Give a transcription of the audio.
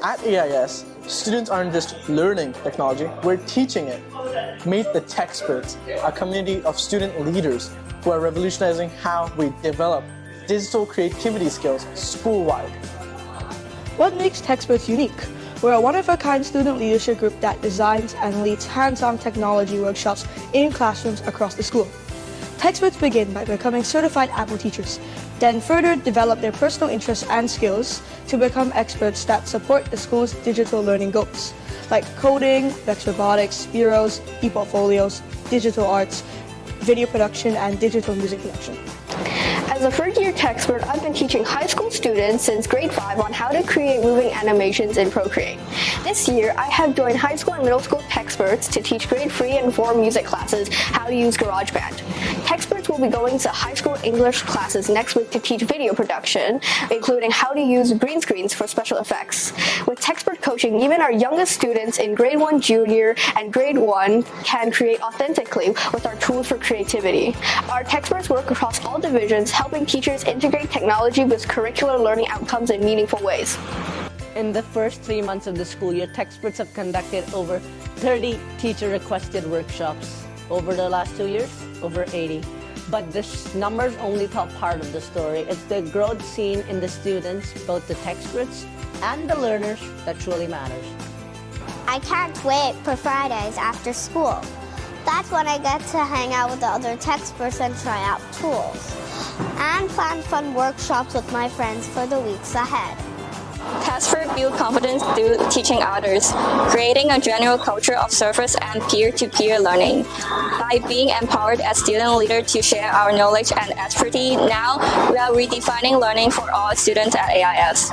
At AIS, students aren't just learning technology, we're teaching it. Meet the TECHsperts, a community of student leaders who are revolutionizing how we develop digital creativity skills school-wide. What makes TECHsperts unique? We're a one-of-a-kind student leadership group that designs and leads hands-on technology workshops in classrooms across the school. TECHsperts begin by becoming certified Apple teachers, then further develop their personal interests and skills to become experts that support the school's digital learning goals, like coding, robotics, bureaus, ePortfolios, digital arts, video production, and digital music production. As a third-year TECHspert, I've been teaching high school students since grade 5 on how to create moving animations in Procreate. This year, I have joined high school and middle school TECHsperts to teach grade 3 and 4 music classes how to use GarageBand. TECHsperts will be going to high school English classes next week to teach video production, including how to use green screens for special effects. With TECHspert coaching, even our youngest students in grade 1 junior and grade 1 can create authentically with our tools for creativity. Our TECHsperts work across all divisions, helping teachers integrate technology with curricular learning outcomes in meaningful ways. In the first 3 months of the school year, TECHsperts have conducted over 30 teacher-requested workshops. Over the last 2 years, over 80. But this number is only top part of the story. It's the growth seen in the students, both the TECHsperts and the learners, that truly matters. I can't wait for Fridays after school. That's when I get to hang out with the other TECHsperts and try out tools, and plan fun workshops with my friends for the weeks ahead. TECHspert build confidence through teaching others, creating a general culture of service and peer-to-peer learning. By being empowered as student leader to share our knowledge and expertise, now we are redefining learning for all students at AIS.